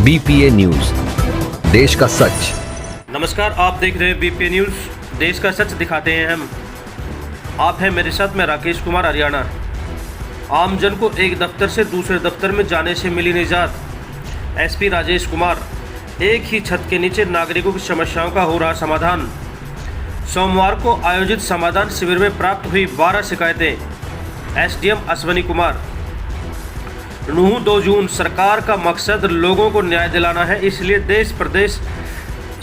BPA news, देश का सच। नमस्कार, आप देख रहे हैं बीपीए न्यूज, देश का सच दिखाते हैं हम। आप हैं मेरे साथ, मैं राकेश कुमार हरियाणा। आमजन को एक दफ्तर से दूसरे दफ्तर में जाने से मिली निजात। एसपी राजेश कुमार। एक ही छत के नीचे नागरिकों की समस्याओं का हो रहा समाधान। सोमवार को आयोजित समाधान शिविर में प्राप्त हुई 12 शिकायतें। एसडीएम अश्वनी कुमार। 9-2 जून। सरकार का मकसद लोगों को न्याय दिलाना है, इसलिए देश प्रदेश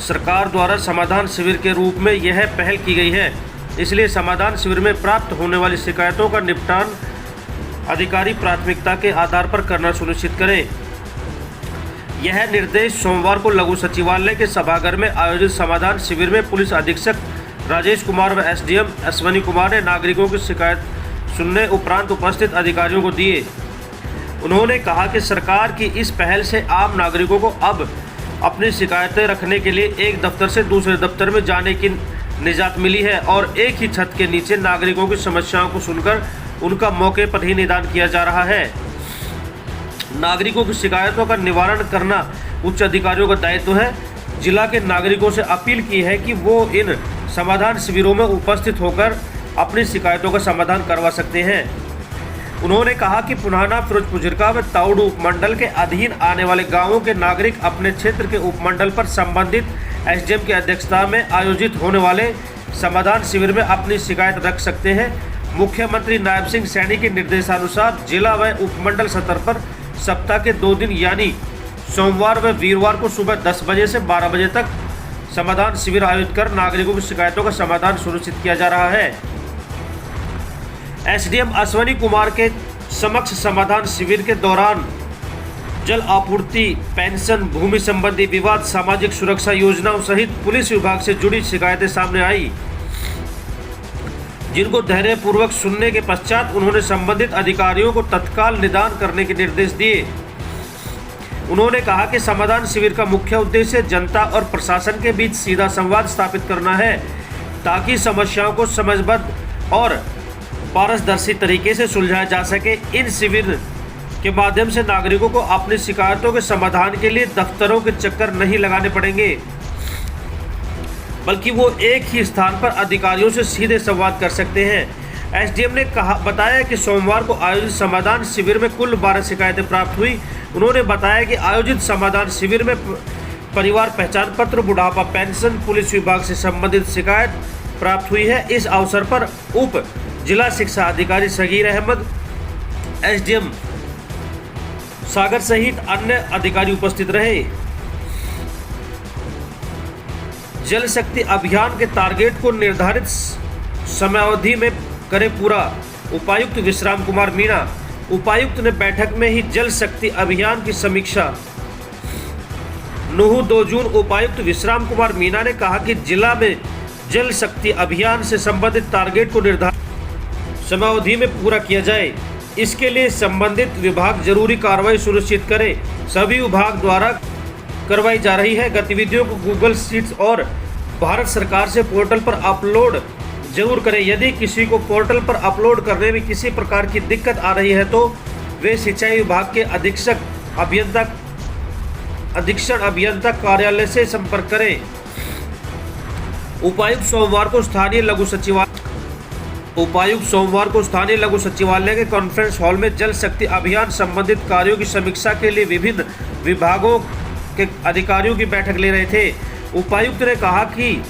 सरकार द्वारा समाधान शिविर के रूप में यह पहल की गई है। इसलिए समाधान शिविर में प्राप्त होने वाली शिकायतों का निपटान अधिकारी प्राथमिकता के आधार पर करना सुनिश्चित करें। यह निर्देश सोमवार को लघु सचिवालय के सभागार में आयोजित समाधान शिविर में पुलिस अधीक्षक राजेश कुमार व एसडीएम अश्वनी कुमार ने नागरिकों की शिकायत सुनने उपरांत उपस्थित अधिकारियों को दिए। उन्होंने कहा कि सरकार की इस पहल से आम नागरिकों को अब अपनी शिकायतें रखने के लिए एक दफ्तर से दूसरे दफ्तर में जाने की निजात मिली है और एक ही छत के नीचे नागरिकों की समस्याओं को सुनकर उनका मौके पर ही निदान किया जा रहा है। नागरिकों की शिकायतों का निवारण करना उच्च अधिकारियों का दायित्व है। जिला के नागरिकों से अपील की है कि वो इन समाधान शिविरों में उपस्थित होकर अपनी शिकायतों का समाधान करवा सकते हैं। उन्होंने कहा कि पुनाना, फिरोजपुर व ताउडू उपमंडल के अधीन आने वाले गांवों के नागरिक अपने क्षेत्र के उपमंडल पर संबंधित एसडीएम की अध्यक्षता में आयोजित होने वाले समाधान शिविर में अपनी शिकायत रख सकते हैं। मुख्यमंत्री नायब सिंह सैनी के निर्देशानुसार जिला व उपमंडल स्तर पर सप्ताह के 2 दिन यानी सोमवार व वीरवार को सुबह 10 बजे से 12 बजे तक समाधान शिविर आयोजित कर नागरिकों की शिकायतों का समाधान सुनिश्चित किया जा रहा है। एसडीएम अश्वनी कुमार के समक्ष समाधान शिविर के दौरान जल आपूर्ति, पेंशन, भूमि संबंधी विवाद, सामाजिक सुरक्षा योजनाओं सहित पुलिस विभाग से जुड़ी शिकायतें सामने आई, जिनको धैर्यपूर्वक सुनने के पश्चात उन्होंने संबंधित अधिकारियों को तत्काल निदान करने के निर्देश दिए। उन्होंने कहा कि समाधान शिविर का मुख्य उद्देश्य जनता और प्रशासन के बीच सीधा संवाद स्थापित करना है, ताकि समस्याओं को समझबद्ध और पारदर्शी तरीके से सुलझाया जा सके। इन शिविर के माध्यम से नागरिकों को अपनी शिकायतों के समाधान के लिए दफ्तरों के चक्कर नहीं लगाने पड़ेंगे, बल्कि वो एक ही स्थान पर अधिकारियों से सीधे संवाद कर सकते हैं। एसडीएम ने बताया कि सोमवार को आयोजित समाधान शिविर में कुल 12 शिकायतें प्राप्त हुई। उन्होंने बताया कि आयोजित समाधान शिविर में परिवार पहचान पत्र, बुढ़ापा पेंशन, पुलिस विभाग से संबंधित शिकायत प्राप्त हुई है। इस अवसर पर उप जिला शिक्षा अधिकारी सगीर अहमद, एसडीएम सागर सहित अन्य अधिकारी उपस्थित रहे। जल शक्ति अभियान के टारगेट को निर्धारित समयावधि में करे पूरा। उपायुक्त विश्राम कुमार मीणा। उपायुक्त ने बैठक में ही जल शक्ति अभियान की समीक्षा। 9-2 जून। उपायुक्त विश्राम कुमार मीणा ने कहा कि जिला में जल शक्ति अभियान से संबंधित टारगेट को निर्धारित समयावधि में पूरा किया जाए। इसके लिए संबंधित विभाग जरूरी कार्रवाई सुनिश्चित करे। सभी विभाग द्वारा करवाई जा रही है गतिविधियों को गूगल शीट्स और भारत सरकार से पोर्टल पर अपलोड जरूर करें। यदि किसी को पोर्टल पर अपलोड करने में किसी प्रकार की दिक्कत आ रही है तो वे सिंचाई विभाग के अधीक्षण अभियंता कार्यालय से संपर्क करें। उपायुक्त सोमवार को स्थानीय लघु सचिवालय के कॉन्फ्रेंस हॉल में जल शक्ति अभियान संबंधित कार्यों की समीक्षा के लिए विभिन्न विभागों के अधिकारियों की बैठक ले रहे थे। उपायुक्त ने कहा कि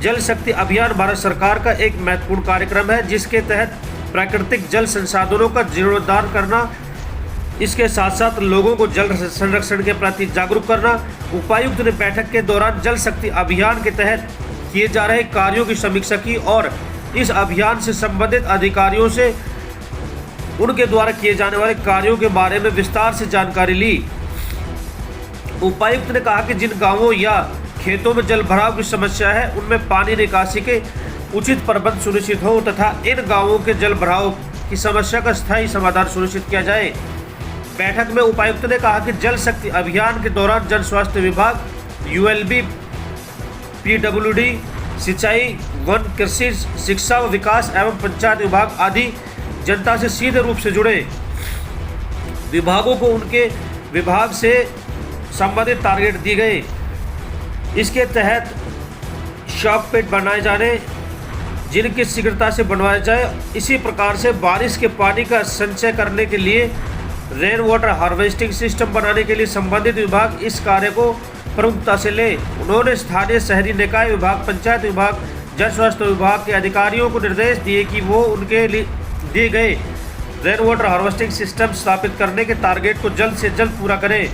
जल शक्ति अभियान भारत सरकार का एक महत्वपूर्ण कार्यक्रम है, जिसके तहत प्राकृतिक जल संसाधनों का जीर्णोद्धार करना, इसके साथ साथ लोगों को जल संरक्षण के प्रति जागरूक करना। उपायुक्त ने बैठक के दौरान जल शक्ति अभियान के तहत किए जा रहे कार्यों की समीक्षा की और इस अभियान से संबंधित अधिकारियों से उनके द्वारा किए जाने वाले कार्यों के बारे में विस्तार से जानकारी ली। उपायुक्त ने कहा कि जिन गांवों या खेतों में जल भराव की समस्या है, उनमें पानी निकासी के उचित प्रबंध सुनिश्चित हो तथा इन गांवों के जल भराव की समस्या का स्थायी समाधान सुनिश्चित किया जाए। बैठक में उपायुक्त ने कहा कि जल शक्ति अभियान के दौरान जन स्वास्थ्य विभाग, यूएलबी, पीडब्ल्यूडी, सिंचाई, वन, कृषि, शिक्षा व विकास एवं पंचायत विभाग आदि जनता से सीधे रूप से जुड़े विभागों को उनके विभाग से संबंधित टारगेट दिए गए। इसके तहत शॉक पेट बनाए जाने जिनकी शीघ्रता से बनवाया जाए। इसी प्रकार से बारिश के पानी का संचय करने के लिए रेन वाटर हार्वेस्टिंग सिस्टम बनाने के लिए संबंधित विभाग इस कार्य को प्रमुखता से ले। उन्होंने स्थानीय शहरी निकाय विभाग, पंचायत विभाग, जल स्वास्थ्य विभाग के अधिकारियों को निर्देश दिए कि वो उनके लिए दिए गए रेन वाटर हार्वेस्टिंग सिस्टम स्थापित करने के टारगेट को जल्द से जल्द पूरा करें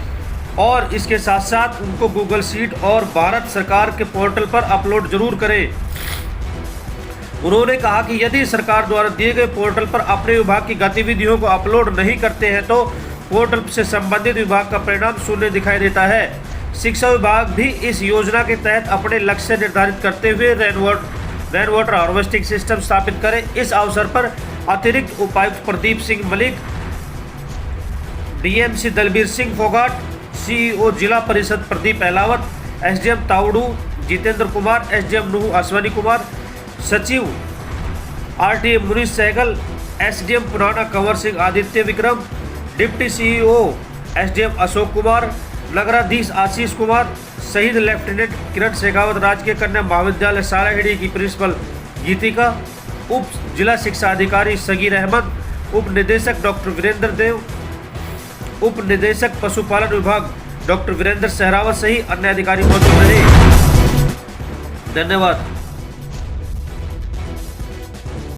और इसके साथ साथ उनको गूगल शीट और भारत सरकार के पोर्टल पर अपलोड जरूर करें। उन्होंने कहा कि यदि सरकार द्वारा दिए गए पोर्टल पर अपने विभाग की गतिविधियों को अपलोड नहीं करते हैं तो पोर्टल से संबंधित विभाग का परिणाम शून्य दिखाई देता है। शिक्षा विभाग भी इस योजना के तहत अपने लक्ष्य निर्धारित करते हुए रेन वाटर हार्वेस्टिंग सिस्टम स्थापित करें। इस अवसर पर अतिरिक्त उपायुक्त प्रदीप सिंह मलिक, डीएमसी दलबीर सिंह फोगाट, सीईओ जिला परिषद प्रदीप अहलावत, एसडीएम तावड़ू जितेंद्र कुमार, एसडीएम नूह अश्वनी कुमार, सचिव आरटीए मुनीश सहगल, एसडीएम पुराना Kanwar Singh Aditya Vikram, deputy CEO SDM Ashok Kumar, नगराधीश आशीष कुमार सहित लेफ्टिनेंट किरण शेखावत, राजकीय कन्या महाविद्यालय सालाहिड़ी की प्रिंसिपल गीतिका, उप जिला शिक्षा अधिकारी सगीर अहमद, उप निदेशक डॉक्टर वीरेंद्र देव, उप निदेशक पशुपालन विभाग डॉक्टर वीरेंद्र सहरावत सहित अन्य अधिकारी मौजूद रहे। धन्यवाद।